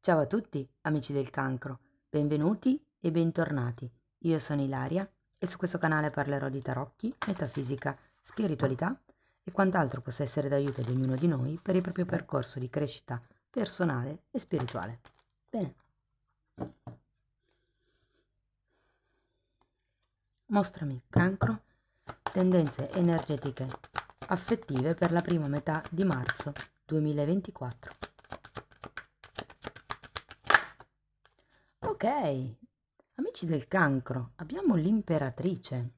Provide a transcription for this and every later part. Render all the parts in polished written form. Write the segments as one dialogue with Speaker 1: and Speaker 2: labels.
Speaker 1: Ciao a tutti, amici del cancro, benvenuti e bentornati. Io sono Ilaria e su questo canale parlerò di tarocchi, metafisica, spiritualità e quant'altro possa essere d'aiuto ad ognuno di noi per il proprio percorso di crescita personale e spirituale. Bene. Mostrami, cancro, tendenze energetiche affettive per la prima metà di marzo 2024. Ok, amici del cancro, abbiamo l'imperatrice.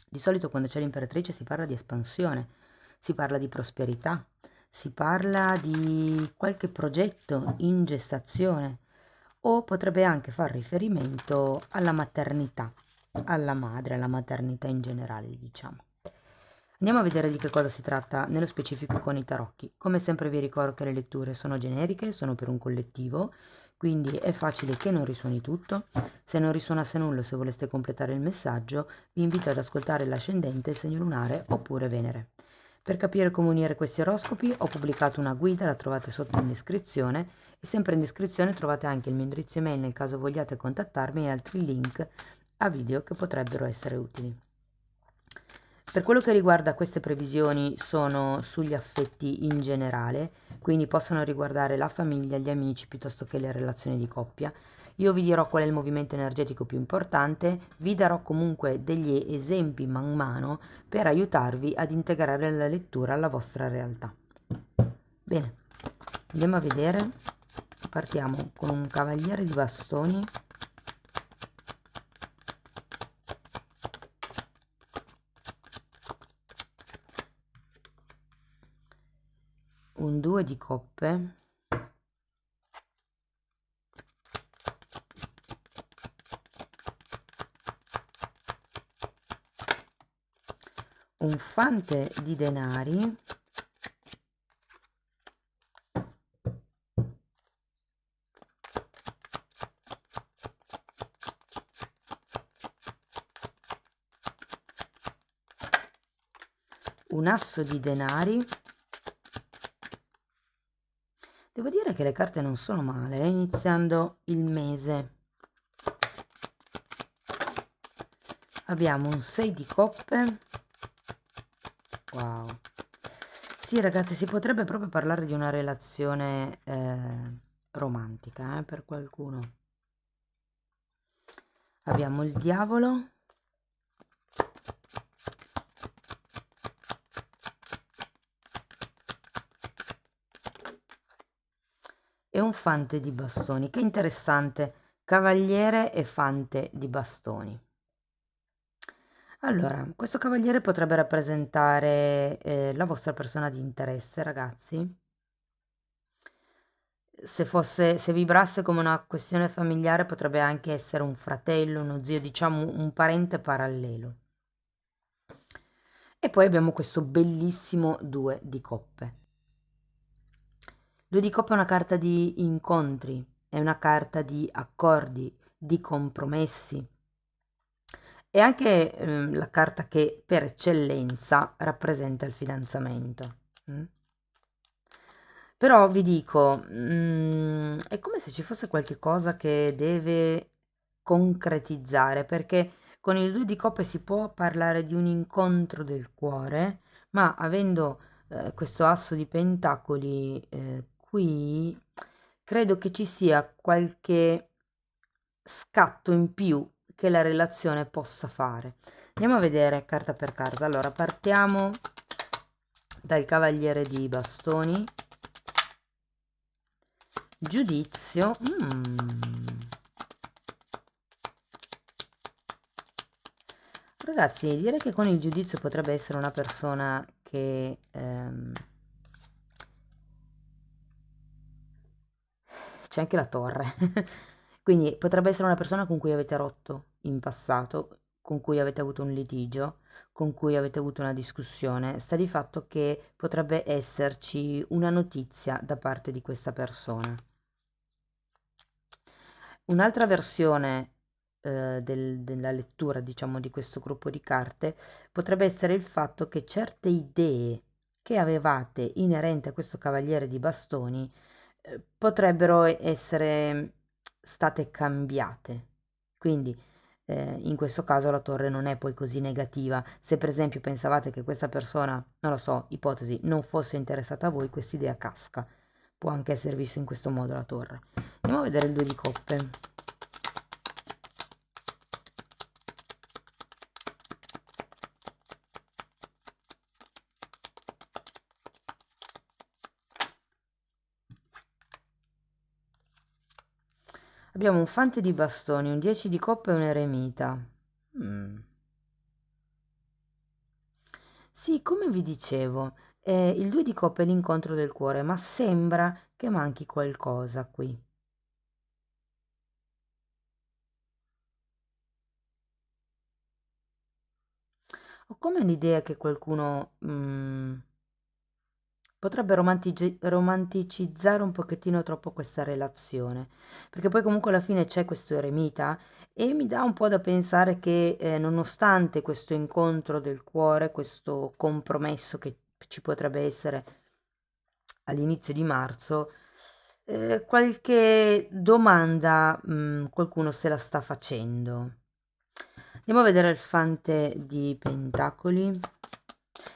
Speaker 1: Di solito quando c'è l'imperatrice si parla di espansione, si parla di prosperità, si parla di qualche progetto in gestazione o potrebbe anche far riferimento alla maternità, alla madre, alla maternità in generale, diciamo. Andiamo a vedere di che cosa si tratta nello specifico con i tarocchi. Come sempre vi ricordo che le letture sono generiche, sono per un collettivo, quindi è facile che non risuoni tutto. Se non risuonasse nulla, se voleste completare il messaggio, vi invito ad ascoltare l'ascendente, il segno lunare oppure Venere. Per capire come unire questi oroscopi ho pubblicato una guida, la trovate sotto in descrizione e sempre in descrizione trovate anche il mio indirizzo email nel caso vogliate contattarmi e altri link a video che potrebbero essere utili. Per quello che riguarda queste previsioni sono sugli affetti in generale, quindi possono riguardare la famiglia, gli amici piuttosto che le relazioni di coppia. Io vi dirò qual è il movimento energetico più importante, vi darò comunque degli esempi man mano per aiutarvi ad integrare la lettura alla vostra realtà. Bene, andiamo a vedere. Partiamo con un cavaliere di bastoni. Un 2 di coppe, un fante di denari, un asso di denari. Devo dire che le carte non sono male, iniziando il mese. Abbiamo un 6 di coppe. Wow. Sì, ragazzi, si potrebbe proprio parlare di una relazione romantica, per qualcuno. Abbiamo il diavolo. E un fante di bastoni. Che interessante, cavaliere e fante di bastoni. Allora, questo cavaliere potrebbe rappresentare la vostra persona di interesse, ragazzi. Se vibrasse come una questione familiare, potrebbe anche essere un fratello, uno zio, diciamo un parente parallelo. E poi abbiamo questo bellissimo 2 di coppe. 2 di coppe è una carta di incontri, è una carta di accordi, di compromessi. È anche la carta che per eccellenza rappresenta il fidanzamento. Però vi dico, è come se ci fosse qualche cosa che deve concretizzare, perché con il 2 di coppe si può parlare di un incontro del cuore, ma avendo questo asso di pentacoli qui, credo che ci sia qualche scatto in più che la relazione possa fare. Andiamo a vedere carta per carta. Allora, partiamo dal cavaliere di bastoni. Giudizio. Ragazzi, direi che con il giudizio potrebbe essere una persona che c'è anche la torre. Quindi potrebbe essere una persona con cui avete rotto in passato, con cui avete avuto un litigio, con cui avete avuto una discussione. Sta di fatto che potrebbe esserci una notizia da parte di questa persona. Un'altra versione della lettura, diciamo, di questo gruppo di carte potrebbe essere il fatto che certe idee che avevate inerenti a questo cavaliere di bastoni potrebbero essere state cambiate. Quindi in questo caso la torre non è poi così negativa. Se per esempio pensavate che questa persona, non lo so, ipotesi, non fosse interessata a voi, quest'idea casca. Può anche essere visto in questo modo la torre. Andiamo a vedere il 2 di coppe. Abbiamo un fante di bastoni, un 10 di coppe e un eremita. Mm. Sì, come vi dicevo, il 2 di coppe è l'incontro del cuore, ma sembra che manchi qualcosa qui. Ho come l'idea che qualcuno potrebbe romanticizzare un pochettino troppo questa relazione, perché poi comunque alla fine c'è questo eremita e mi dà un po' da pensare che nonostante questo incontro del cuore, questo compromesso che ci potrebbe essere all'inizio di marzo, qualche domanda qualcuno se la sta facendo. Andiamo a vedere il fante di pentacoli.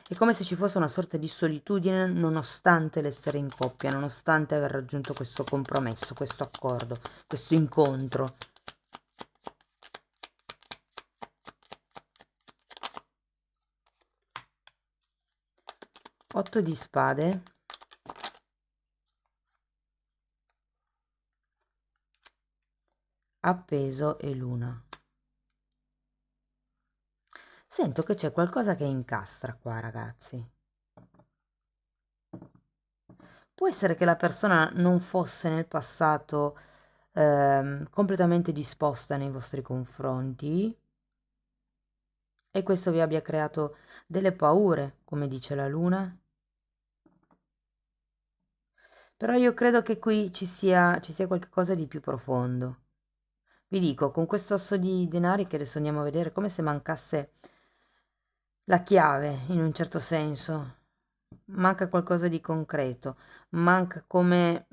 Speaker 1: È come se ci fosse una sorta di solitudine nonostante l'essere in coppia, nonostante aver raggiunto questo compromesso, questo accordo, questo incontro. Otto di spade. Appeso e luna. Sento che c'è qualcosa che incastra qua, ragazzi. Può essere che la persona non fosse nel passato completamente disposta nei vostri confronti e questo vi abbia creato delle paure, come dice la luna. Però io credo che qui ci sia qualcosa di più profondo. Vi dico, con questo asso di denari che adesso andiamo a vedere, come se mancasse la chiave, in un certo senso. Manca qualcosa di concreto, manca come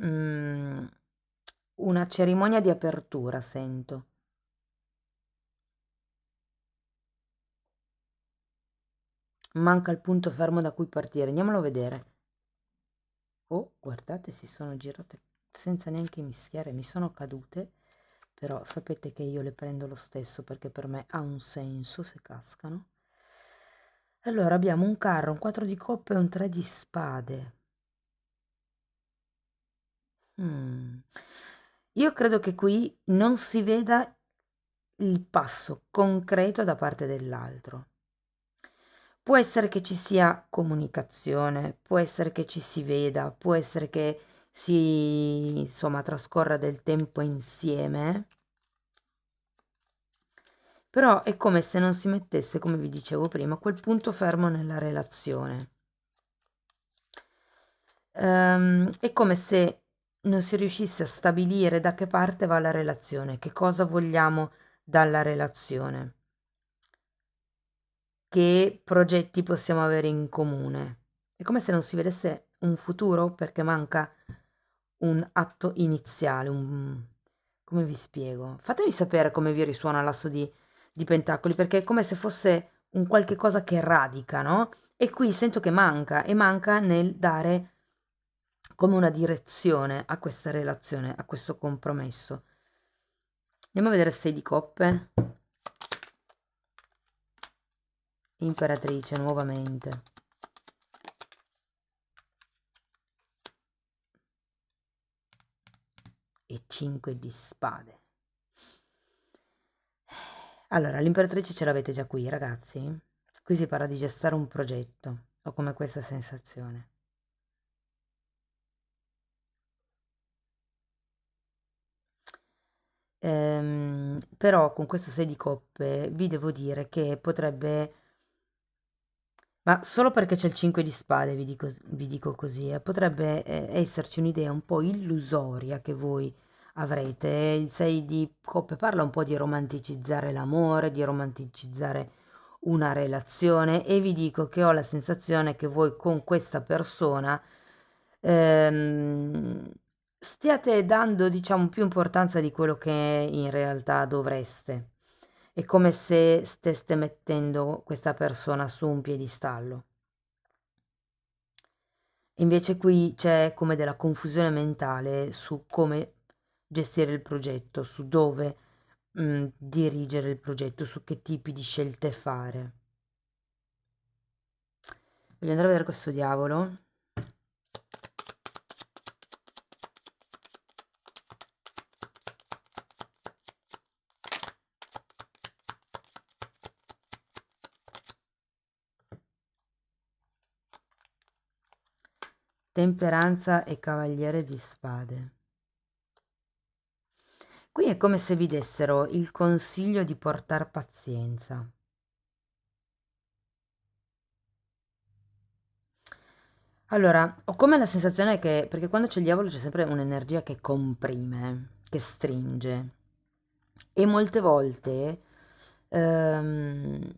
Speaker 1: una cerimonia di apertura, sento. Manca il punto fermo da cui partire. Andiamolo a vedere. Oh, guardate, si sono girate senza neanche mischiare, mi sono cadute, però sapete che io le prendo lo stesso perché per me ha un senso se cascano. Allora abbiamo un carro, un 4 di coppe e un 3 di spade. Io credo che qui non si veda il passo concreto da parte dell'altro. Può essere che ci sia comunicazione, può essere che ci si veda, può essere che si, insomma, trascorra del tempo insieme, però è come se non si mettesse, come vi dicevo prima, quel punto fermo nella relazione. È come se non si riuscisse a stabilire da che parte va la relazione, che cosa vogliamo dalla relazione, che progetti possiamo avere in comune. È come se non si vedesse un futuro perché manca un atto iniziale, come vi spiego? Fatemi sapere come vi risuona l'asso di pentacoli, perché è come se fosse un qualche cosa che radica, no? E qui sento che manca, e manca nel dare come una direzione a questa relazione, a questo compromesso. Andiamo a vedere 6 di coppe. Imperatrice nuovamente. E 5 di spade. Allora, l'imperatrice ce l'avete già qui, ragazzi? Qui si parla di gestire un progetto. Ho come questa sensazione. Però con questo 6 di coppe vi devo dire che potrebbe, ma solo perché c'è il 5 di spade vi dico così, potrebbe esserci un'idea un po' illusoria che voi avrete. Il 6 di coppe parla un po' di romanticizzare l'amore, di romanticizzare una relazione e vi dico che ho la sensazione che voi con questa persona ehm, stiate dando, diciamo, più importanza di quello che in realtà dovreste. È come se steste mettendo questa persona su un piedistallo. Invece qui c'è come della confusione mentale su come gestire il progetto, su dove dirigere il progetto, su che tipi di scelte fare. Voglio andare a vedere questo diavolo. Temperanza e cavaliere di spade. Qui è come se vi dessero il consiglio di portar pazienza. Allora, ho come la sensazione che, perché quando c'è il diavolo c'è sempre un'energia che comprime, che stringe. E molte volte, ehm,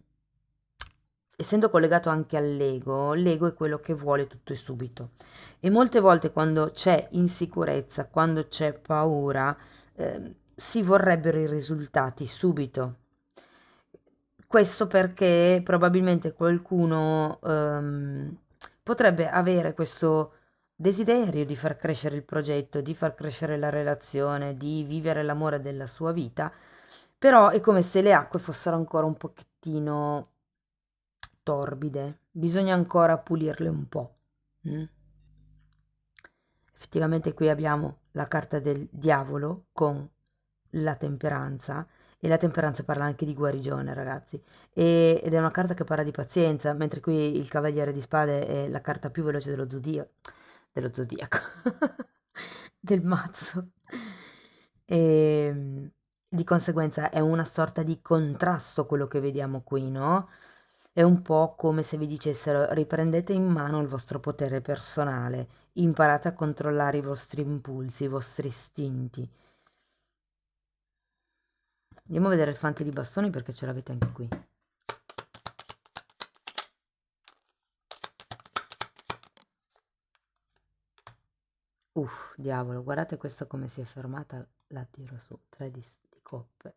Speaker 1: essendo collegato anche all'ego, l'ego è quello che vuole tutto e subito. E molte volte quando c'è insicurezza, quando c'è paura, si vorrebbero i risultati subito. Questo perché probabilmente qualcuno potrebbe avere questo desiderio di far crescere il progetto, di far crescere la relazione, di vivere l'amore della sua vita, però è come se le acque fossero ancora un pochettino torbide, bisogna ancora pulirle un po'. Mm? Effettivamente qui abbiamo la carta del diavolo con la temperanza e la temperanza parla anche di guarigione, ragazzi, ed è una carta che parla di pazienza, mentre qui il cavaliere di spade è la carta più veloce dello zodiaco, del mazzo. E di conseguenza è una sorta di contrasto quello che vediamo qui, no? È un po' come se vi dicessero riprendete in mano il vostro potere personale, imparate a controllare i vostri impulsi, i vostri istinti. Andiamo a vedere il fante di bastoni perché ce l'avete anche qui. Uff, diavolo, guardate questa come si è fermata, la tiro su, 3 di coppe.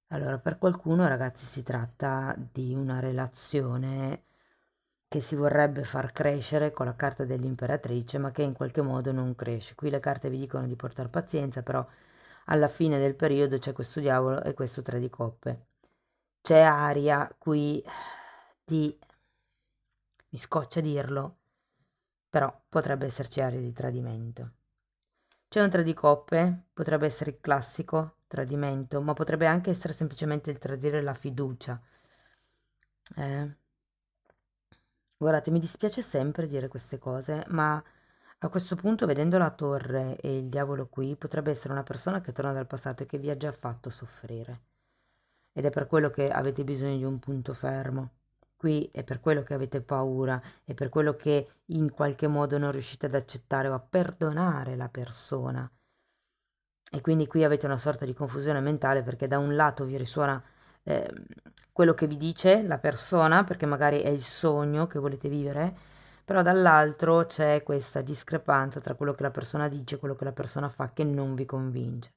Speaker 1: Allora, per qualcuno, ragazzi, si tratta di una relazione che si vorrebbe far crescere con la carta dell'imperatrice, ma che in qualche modo non cresce. Qui le carte vi dicono di portare pazienza, però alla fine del periodo c'è questo diavolo e questo 3 di coppe. C'è aria qui di... mi scoccia dirlo, però potrebbe esserci aria di tradimento. C'è un 3 di coppe, potrebbe essere il classico tradimento, ma potrebbe anche essere semplicemente il tradire la fiducia. Eh? Guardate, mi dispiace sempre dire queste cose, ma a questo punto, vedendo la torre e il diavolo qui, potrebbe essere una persona che torna dal passato e che vi ha già fatto soffrire. Ed è per quello che avete bisogno di un punto fermo. Qui è per quello che avete paura, è per quello che in qualche modo non riuscite ad accettare o a perdonare la persona. E quindi qui avete una sorta di confusione mentale perché da un lato vi risuona quello che vi dice la persona, perché magari è il sogno che volete vivere, però dall'altro c'è questa discrepanza tra quello che la persona dice e quello che la persona fa che non vi convince.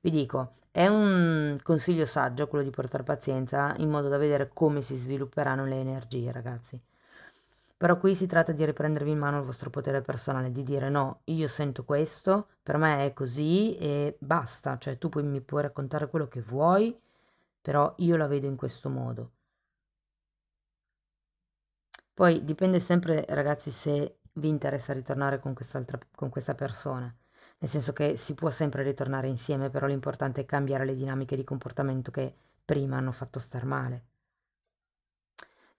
Speaker 1: Vi dico, è un consiglio saggio quello di portare pazienza in modo da vedere come si svilupperanno le energie, ragazzi. Però qui si tratta di riprendervi in mano il vostro potere personale, di dire no, io sento questo, per me è così e basta, cioè tu mi puoi raccontare quello che vuoi, però io la vedo in questo modo. Poi dipende sempre, ragazzi, se vi interessa ritornare con questa persona, nel senso che si può sempre ritornare insieme, però l'importante è cambiare le dinamiche di comportamento che prima hanno fatto star male.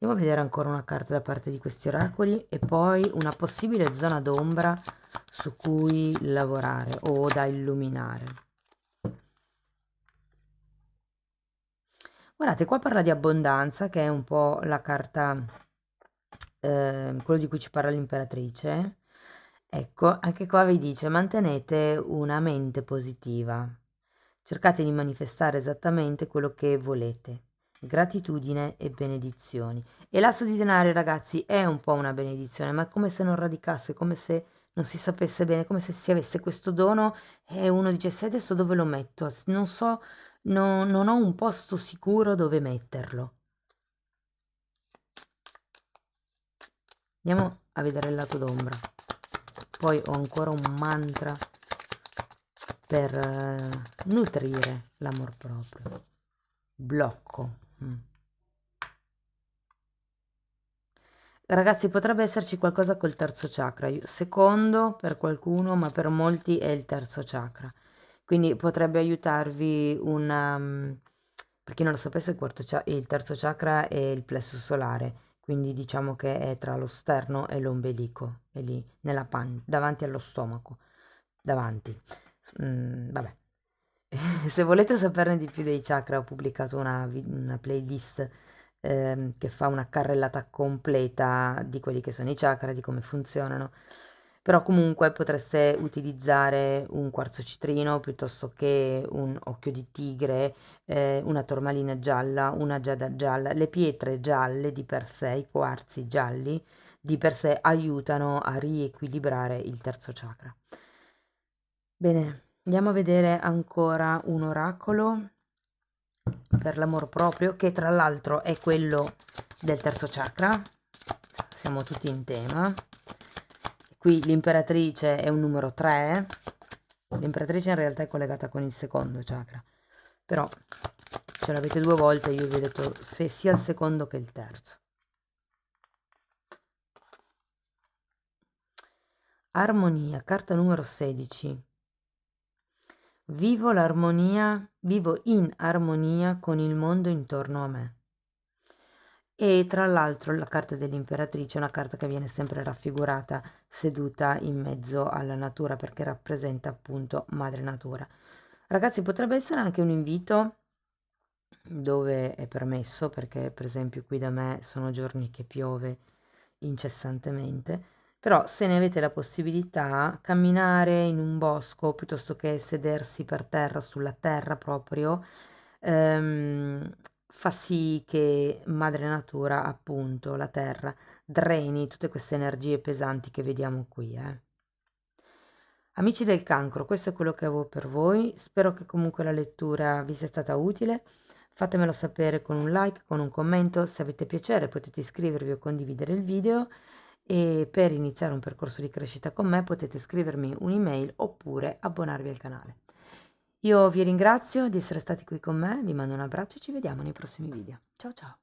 Speaker 1: Andiamo a vedere ancora una carta da parte di questi oracoli e poi una possibile zona d'ombra su cui lavorare o da illuminare. Guardate, qua parla di abbondanza, che è un po' la carta, quello di cui ci parla l'imperatrice. Ecco, anche qua vi dice mantenete una mente positiva. Cercate di manifestare esattamente quello che volete. Gratitudine e benedizioni. E l'asso di denari, ragazzi, è un po' una benedizione, ma è come se non radicasse, come se non si sapesse bene, come se si avesse questo dono e uno dicesse adesso dove lo metto? Non so, non ho un posto sicuro dove metterlo. Andiamo a vedere il lato d'ombra. Poi ho ancora un mantra per nutrire l'amor proprio. Blocco. Ragazzi, potrebbe esserci qualcosa col terzo chakra, secondo per qualcuno, ma per molti è il terzo chakra. Quindi potrebbe aiutarvi una... per chi non lo sapesse, il terzo chakra è il plesso solare, quindi diciamo che è tra lo sterno e l'ombelico, è lì, nella davanti allo stomaco, davanti. Vabbè. Se volete saperne di più dei chakra, ho pubblicato una playlist che fa una carrellata completa di quelli che sono i chakra, di come funzionano. Però comunque potreste utilizzare un quarzo citrino piuttosto che un occhio di tigre, una tormalina gialla, una giada gialla. Le pietre gialle di per sé, i quarzi gialli di per sé aiutano a riequilibrare il terzo chakra. Bene, andiamo a vedere ancora un oracolo per l'amor proprio, che tra l'altro è quello del terzo chakra. Siamo tutti in tema. Qui l'imperatrice è un numero 3. L'imperatrice in realtà è collegata con il secondo chakra, però ce l'avete 2 volte, io vi ho detto se sia il secondo che il terzo. Armonia, carta numero 16. Vivo in armonia con il mondo intorno a me. E tra l'altro la carta dell'imperatrice è una carta che viene sempre raffigurata seduta in mezzo alla natura perché rappresenta appunto madre natura. Ragazzi, potrebbe essere anche un invito dove è permesso, perché per esempio qui da me sono giorni che piove incessantemente, però se ne avete la possibilità, camminare in un bosco piuttosto che sedersi per terra, sulla terra proprio, fa sì che madre natura, appunto, la terra, dreni tutte queste energie pesanti che vediamo qui, Amici del cancro, questo è quello che avevo per voi, spero che comunque la lettura vi sia stata utile, fatemelo sapere con un like, con un commento, se avete piacere potete iscrivervi o condividere il video e per iniziare un percorso di crescita con me potete scrivermi un'email oppure abbonarvi al canale. Io vi ringrazio di essere stati qui con me, vi mando un abbraccio e ci vediamo nei prossimi video. Ciao ciao!